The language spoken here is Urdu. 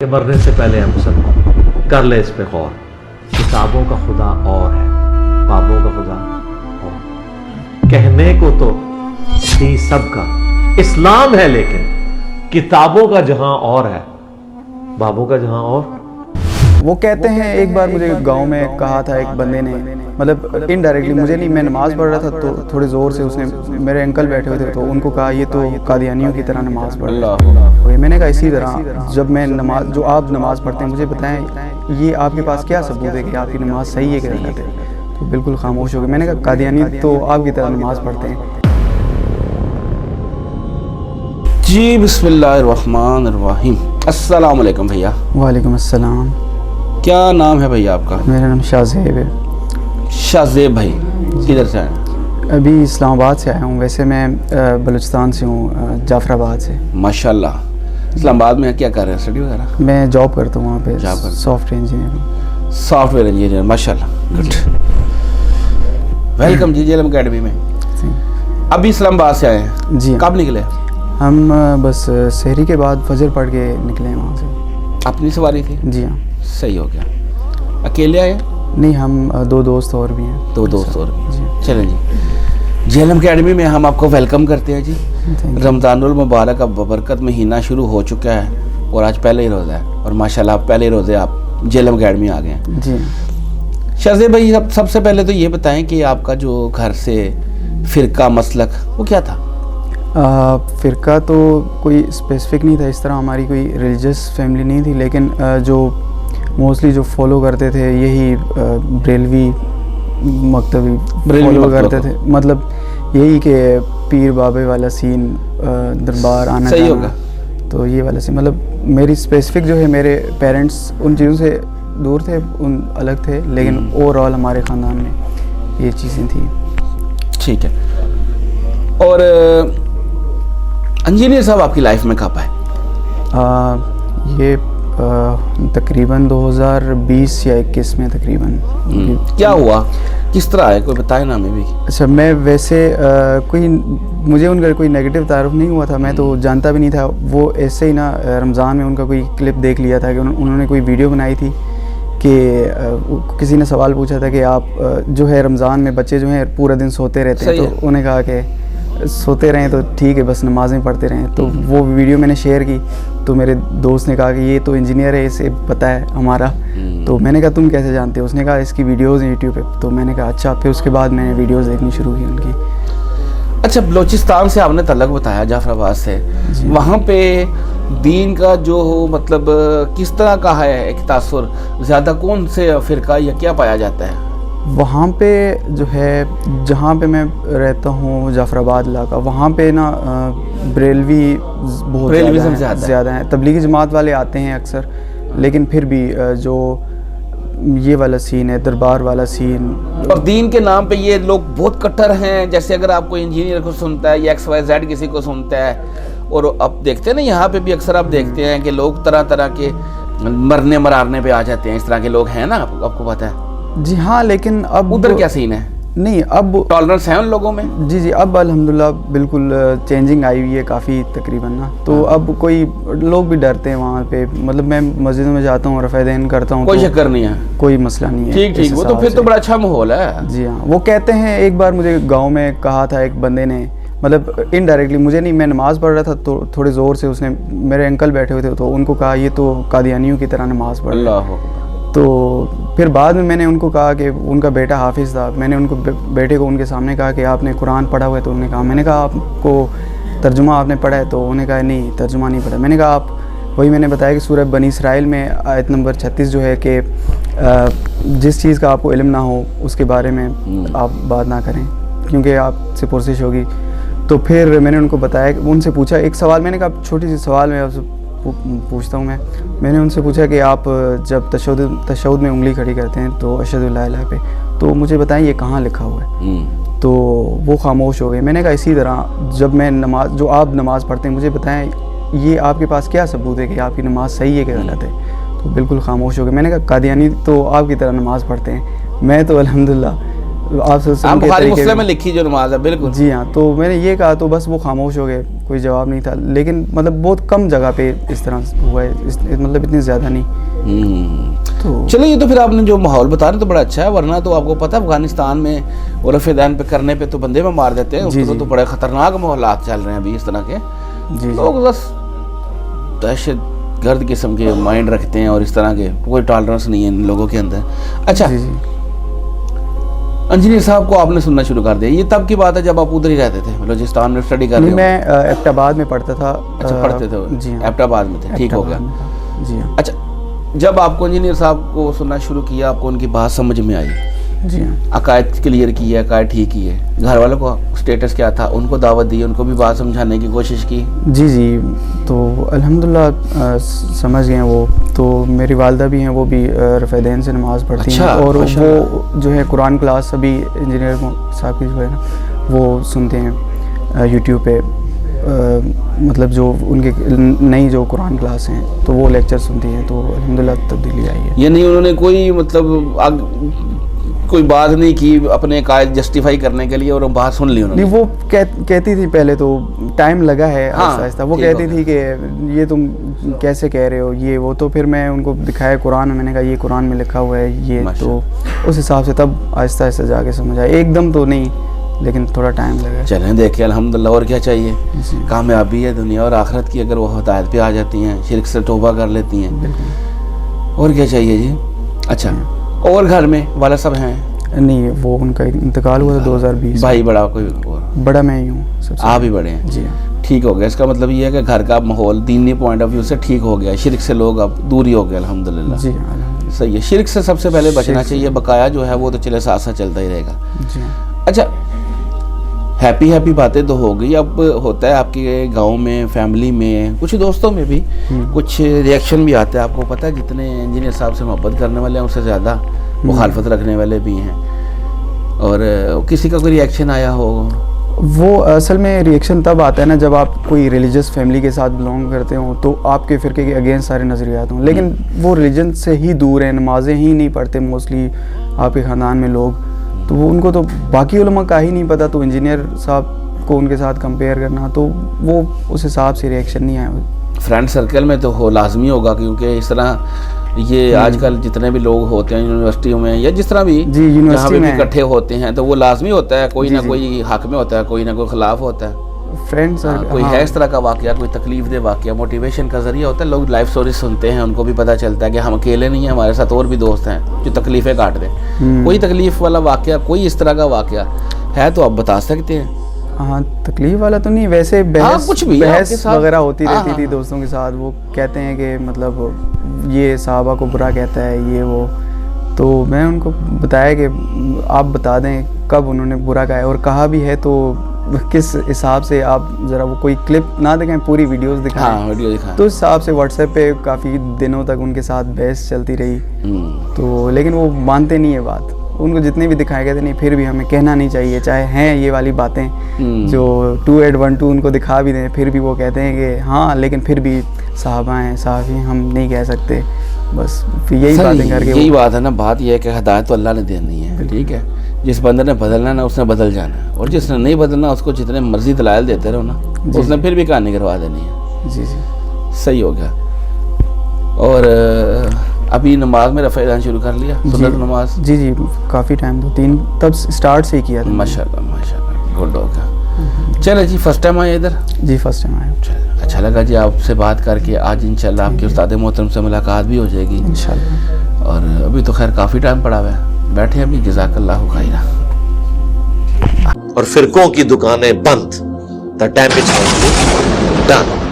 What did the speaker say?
کہ مرنے سے پہلے ہم سب کر لے اس پہ غور. کتابوں کا خدا اور ہے، بابوں کا خدا اور. کہنے کو تو تھی سب کا اسلام ہے، لیکن کتابوں کا جہاں اور ہے، بابوں کا جہاں اور. وہ کہتے ہیں ایک بار مجھے گاؤں میں کہا تھا ایک بندے نے، مطلب انڈائریکٹلی مجھے نہیں، میں نماز پڑھ رہا تھا تو تھوڑے زور سے اس نے، میرے انکل بیٹھے ہوئے تھے تو ان کو کہا یہ تو قادیانیوں کی طرح نماز پڑھ رہا ہے. میں نے کہا اسی طرح جب میں نماز، جو آپ نماز پڑھتے ہیں مجھے بتائیں یہ آپ کے پاس کیا ثبوت ہے کہ آپ کی نماز صحیح ہے کہ غلط ہے. تو بالکل خاموش ہو گئے. میں نے کہا قادیانی تو آپ کی طرح نماز پڑھتے ہیں. جی بسم اللہ الرحمن الرحیم. السلام علیکم بھیا. وعلیکم السلام. کیا نام ہے بھیا آپ کا؟ میرا نام شاہ زیب ہے. شاہ زیب بھائی کدھر سے آئے؟ ابھی اسلام آباد سے آیا ہوں، ویسے میں بلوچستان سے ہوں، جعفر آباد سے. ماشاء اللہ. اسلام آباد میں کیا کر رہے ہیں، اسٹڈی وغیرہ؟ میں جاب کرتا ہوں وہاں پہ، سافٹ ویئر انجینئر ہوں. سافٹ ویئر انجینئر، ماشاء اللہ، گڈ. ویلکم جی جیلم اکیڈمی میں. ابھی اسلام آباد سے آئے ہیں؟ جی. کب نکلے؟ ہم بس سحری کے بعد فجر پڑھ کے نکلے ہیں وہاں سے. اپنی سواری تھی؟ جی ہاں. صحیح ہو گیا. اکیلے آئے؟ نہیں، ہم دو دوست اور بھی ہیں. دو دوست اور بھی. جی. چلیں جی. جیلم اکیڈمی میں ہم آپ کو ویلکم کرتے ہیں جی. رمضان المبارک کا ببرکت مہینہ شروع ہو چکا ہے اور آج پہلے ہی روزہ ہے، اور ماشاءاللہ پہلے روزے آپ جیلم اکیڈمی آ گئے ہیں. جی. شاہ بھائی سب سے پہلے تو یہ بتائیں کہ آپ کا جو گھر سے فرقہ مسلک وہ کیا تھا؟ فرقہ تو کوئی اسپیسیفک نہیں تھا، اس طرح ہماری کوئی ریلیجس فیملی نہیں تھی، لیکن جو موسٹلی جو فالو کرتے تھے یہی بریلوی مکتبی فالو کرتے تھے. مطلب یہی کہ پیر بابے والا سین، دربار آنا صحیح ہوگا. تو یہ والا سین، مطلب میری اسپیسیفک جو ہے، میرے پیرنٹس ان چیزوں سے دور تھے، ان الگ تھے، لیکن اوور آل ہمارے خاندان میں یہ چیزیں تھیں. ٹھیک ہے. اور انجینئر صاحب آپ کی لائف میں کب آئے؟ یہ تقریباً 2020 یا 21 میں تقریباً. کیا ہوا، کس طرح آئے، کوئی بتائے نا ہمیں بھی. اچھا، میں ویسے کوئی، مجھے ان کا کوئی نیگیٹو تعارف نہیں ہوا تھا، میں تو جانتا بھی نہیں تھا. وہ ایسے ہی نا رمضان میں ان کا کوئی کلپ دیکھ لیا تھا کہ انہوں نے کوئی ویڈیو بنائی تھی کہ کسی نے سوال پوچھا تھا کہ آپ جو ہے رمضان میں بچے جو ہیں پورا دن سوتے رہتے ہیں، تو انہوں نے کہا کہ سوتے رہیں تو ٹھیک ہے، بس نمازیں پڑھتے رہیں. تو وہ ویڈیو میں نے شیئر کی تو میرے دوست نے کہا کہ یہ تو انجینئر ہے، اسے پتہ ہے ہمارا. تو میں نے کہا تم کیسے جانتے ہو؟ اس نے کہا اس کی ویڈیوز ہیں یوٹیوب پہ. تو میں نے کہا اچھا. پھر اس کے بعد میں نے ویڈیوز دیکھنی شروع کی ان کی. اچھا، بلوچستان سے آپ نے تعلق بتایا، جعفر آباد سے. وہاں پہ دین کا جو مطلب کس طرح کا ہے ایک تاثر، زیادہ کون سے فرقہ یا کیا پایا جاتا ہے وہاں پہ؟ جو ہے جہاں پہ میں رہتا ہوں، جعفر آباد علاقہ، وہاں پہ نا بریلوی بہت زیادہ ہیں. تبلیغی جماعت والے آتے ہیں اکثر، لیکن پھر بھی جو یہ والا سین ہے، دربار والا سین. اور دین کے نام پہ یہ لوگ بہت کٹر ہیں. جیسے اگر آپ کو انجینئر کو سنتا ہے یا XYZ کسی کو سنتا ہے، اور اب دیکھتے ہیں نا یہاں پہ بھی اکثر آپ دیکھتے ہیں کہ لوگ طرح طرح کے مرنے مرارنے پہ آ جاتے ہیں. اس طرح کے لوگ ہیں نا، آپ کو پتہ ہے. جی ہاں، لیکن اب ادھر کیا سین ہے؟ نہیں، اب ٹالرنس ہے ان لوگوں میں. جی اب الحمدللہ بالکل چینجنگ آئی ہوئی ہے کافی تقریباً نا. تو اب کوئی لوگ بھی ڈرتے ہیں وہاں پہ. مطلب میں مسجدوں میں جاتا ہوں، رفع دین کرتا ہوں، کوئی چکر نہیں ہے، کوئی مسئلہ نہیں ہے. ٹھیک، وہ تو پھر تو بڑا اچھا ماحول ہے. جی ہاں. وہ کہتے ہیں ایک بار مجھے گاؤں میں کہا تھا ایک بندے نے، مطلب انڈائریکٹلی مجھے نہیں، میں نماز پڑھ رہا تھا تو تھوڑے زور سے اس نے، میرے انکل بیٹھے ہوئے تھے تو ان کو کہا یہ تو قادیانیوں کی طرح نماز پڑھ رہا ہے. تو پھر بعد میں نے ان کو کہا کہ ان کا بیٹا حافظ تھا. میں نے ان کو بیٹے کو ان کے سامنے کہا کہ آپ نے قرآن پڑھا ہوا ہے؟ تو انہوں نے کہا. میں نے کہا آپ کو ترجمہ آپ نے پڑھا ہے؟ تو انہوں نے کہا نہیں، ترجمہ نہیں پڑھا. میں نے کہا آپ، وہی میں نے بتایا کہ سورہ بنی اسرائیل میں آیت نمبر 36 جو ہے کہ جس چیز کا آپ کو علم نہ ہو اس کے بارے میں آپ بات نہ کریں کیونکہ آپ سے پرسش ہوگی. تو پھر میں نے ان کو بتایا کہ ان سے پوچھا ایک سوال. میں نے کہا چھوٹی سی سوال میں آپ سے پوچھتا ہوں. میں نے ان سے پوچھا کہ آپ جب تشہد میں انگلی کھڑی کرتے ہیں تو اشہد لا الہ پہ، تو مجھے بتائیں یہ کہاں لکھا ہوا ہے؟ تو وہ خاموش ہو گئے. میں نے کہا اسی طرح جب میں نماز، جو آپ نماز پڑھتے ہیں مجھے بتائیں یہ آپ کے پاس کیا ثبوت ہے کہ آپ کی نماز صحیح ہے کہ غلط ہے؟ تو بالکل خاموش ہو گئے. میں نے کہا قادیانی تو آپ کی طرح نماز پڑھتے ہیں، میں تو الحمدللہ آپ سے بخاری مسلم میں لکھی جو نماز ہے. بالکل. جی ہاں. تو میں نے یہ کہا تو بس وہ خاموش ہو گئے. کوئی جواب نہیں تھا. لیکن مطلب بہت کم جگہ پہ اس طرح ہوا ہے, مطلب اتنی زیادہ نہیں. تو چلو یہ تو پھر آپ نے جو ماحول بتا رہے تو بڑا اچھا ہے, ورنہ تو آپ کو پتہ افغانستان میں اور رفع دین پہ کرنے پہ تو بندے میں مار دیتے ہیں. اس کو تو بڑے خطرناک ماحولات چل رہے ہیں ابھی اس طرح کے. لوگ بس دہشت گرد قسم کے مائنڈ رکھتے ہیں اور اس طرح کے, کوئی ٹالرنس نہیں ہے ان لوگوں کے اندر. اچھا انجینئر صاحب کو آپ نے سننا شروع کر دیا, یہ تب کی بات ہے جب آپ ادھر ہی رہتے تھے بلوچستان میں اسٹڈی کر رہے؟ میں ایبٹ آباد میں پڑھتا تھا. اچھا پڑھتے تھے جی, ایبٹ آباد میں تھے, ٹھیک ہو گیا. جی اچھا جب آپ کو انجینئر صاحب کو سننا شروع کیا, آپ کو ان کی بات سمجھ میں آئی, جی عقائد کلیئر کی ہے, عقائد ٹھیک کی ہے, گھر والوں کو اسٹیٹس کیا تھا, ان کو دعوت دی, ان کو بھی بات سمجھانے کی کوشش کی؟ جی تو الحمدللہ سمجھ گئے ہیں وہ. تو میری والدہ بھی ہیں, وہ بھی رفع دین سے نماز پڑھتی ہیں, اور وہ جو ہے قرآن کلاس ابھی انجینئر صاحب کی جو ہے نا وہ سنتے ہیں یوٹیوب پہ, مطلب جو ان کے نئی جو قرآن کلاس ہیں تو وہ لیکچر سنتی ہیں. تو الحمدللہ تبدیلی آئی ہے. یعنی انہوں نے کوئی مطلب کوئی بات نہیں کی اپنے قائد جسٹیفائی کرنے کے لیے, اور بات سن لی انہوں نے؟ نہیں, وہ کہتی تھی پہلے, تو ٹائم لگا ہے آہستہ آہستہ. وہ کہتی تھی کہ یہ تم کیسے کہہ رہے ہو یہ وہ. تو پھر میں ان کو دکھایا قرآن, میں نے کہا یہ قرآن میں لکھا ہوا ہے یہ. تو اس حساب سے تب آہستہ آہستہ جا کے سمجھ آیا, ایک دم تو نہیں لیکن تھوڑا ٹائم لگا. چلیں دیکھیں الحمدللہ, اور کیا چاہیے. کامیابی ہے دنیا اور آخرت کی اگر وہ ہدایت پہ آ جاتی ہیں, شرک سے توبہ کر لیتی ہیں, اور کیا چاہیے جی. اچھا اور گھر میں والد صاحب ہیں؟ نہیں, وہ ان کا انتقال ہوا تھا 2020. بھائی بڑا کوئی اور؟ بڑا میں ہی ہوں. آپ ہی بڑے ہیں؟ جی ٹھیک ہو گیا. اس کا مطلب یہ ہے کہ گھر کا ماحول دینی پوائنٹ آف ویو سے ٹھیک ہو گیا, شرک سے لوگ اب دوری ہو گئے الحمدللہ. جی صحیح ہے, شرک سے سب سے پہلے بچنا چاہیے, بقایا جو ہے وہ تو چلے ساتھ ساتھ چلتا ہی رہے گا. جی اچھا ہیپی باتیں تو ہو گئی, اب ہوتا ہے آپ کے گاؤں میں, فیملی میں, کچھ دوستوں میں بھی کچھ ریئیکشن بھی آتے ہیں. آپ کو پتہ ہے جتنے انجینئر صاحب سے محبت کرنے والے ہیں اس سے زیادہ مخالفت رکھنے والے بھی ہیں, اور کسی کا کوئی ریئیکشن آیا ہو؟ وہ اصل میں ریئیکشن تب آتا ہے نا جب آپ کوئی ریلیجس فیملی کے ساتھ بلانگ کرتے ہوں, تو آپ کے فرقے کے اگینسٹ سارے نظریات ہوں, لیکن وہ ریلیجن سے ہی دور ہیں, نمازیں ہی نہیں پڑھتے موسٹلی آپ کے خاندان میں لوگ, تو وہ ان کو تو باقی علماء کا ہی نہیں پتہ. تو انجینئر صاحب کو ان کے ساتھ کمپیئر کرنا, تو وہ اس حساب سے ریئیکشن نہیں آیا. فرینڈ سرکل میں تو ہو لازمی ہوگا, کیونکہ اس طرح یہ آج کل جتنے بھی لوگ ہوتے ہیں یونیورسٹیوں میں یا جس طرح بھی جہاں بھی اکٹھے ہوتے ہیں, تو وہ لازمی ہوتا ہے کوئی نہ کوئی حق میں ہوتا ہے, کوئی نہ کوئی خلاف ہوتا ہے. فرینڈ کوئی ہے اس طرح کا واقعہ, کوئی تکلیف دہ واقعہ, موٹیویشن کا ذریعہ ہوتا ہے. لوگ لائف سٹوری سنتے ہیں, ان کو بھی پتہ چلتا ہے کہ ہم اکیلے نہیں ہیں, ہمارے ساتھ اور بھی دوست ہیں جو تکلیفیں کاٹ دیں. کوئی تکلیف والا واقعہ, کوئی اس طرح کا واقعہ ہے تو آپ بتا سکتے ہیں. ہاں تکلیف والا تو نہیں, ویسے بحث وغیرہ ہوتی رہتی تھی دوستوں کے ساتھ. وہ کہتے ہیں کہ مطلب یہ صحابہ کو برا کہتا ہے یہ وہ, تو میں ان کو بتایا کہ آپ بتا دیں کب انہوں نے برا کہا ہے, اور کہا بھی ہے تو کس حساب سے. آپ ذرا وہ کوئی کلپ نہ دکھائیں, پوری ویڈیوز دکھائیں. تو اس حساب سے واٹس ایپ پہ کافی دنوں تک ان کے ساتھ بحث چلتی رہی. تو لیکن وہ مانتے نہیں ہے بات, ان کو جتنے بھی دکھائے گئے تھے نہیں, پھر بھی ہمیں کہنا نہیں چاہیے, چاہے ہیں یہ والی باتیں جو 2812 ان کو دکھا بھی دیں, پھر بھی وہ کہتے ہیں کہ ہاں لیکن پھر بھی صحابہ ہیں, صحابی ہم نہیں کہہ سکتے. بس یہی باتیں کر کے, یہی بات ہے نا. بات یہ ہے کہ ہدایت تو اللہ نے دینی ہے, ٹھیک ہے. جس بندے نے بدلنا نا اس نے بدل جانا ہے, اور جس نے نہیں بدلنا اس کو جتنے مرضی دلائل دیتے رہو نا, اس نے پھر بھی کہانی کروا دینی ہے. جی صحیح ہو گیا. اور ابھی نماز میں رفع دین شروع کر لیا, سنت نماز؟ جی کافی ٹائم, 2-3 تب اسٹارٹ سے ہی کیا تھا. ماشاءاللہ گڈ ہو گیا. چلے جی فرسٹ ٹائم آئے ادھر؟ جی فرسٹ ٹائم آئے. اچھا لگا جی آپ سے بات کر کے. آج انشاءاللہ آپ کے استاد محترم سے ملاقات بھی ہو جائے گی انشاءاللہ. اور ابھی تو خیر کافی ٹائم پڑا ہوا ہے, بیٹھے ابھی. جزاک اللہ خیرہ. اور فرقوں کی دکانیں بند. The damage has been done.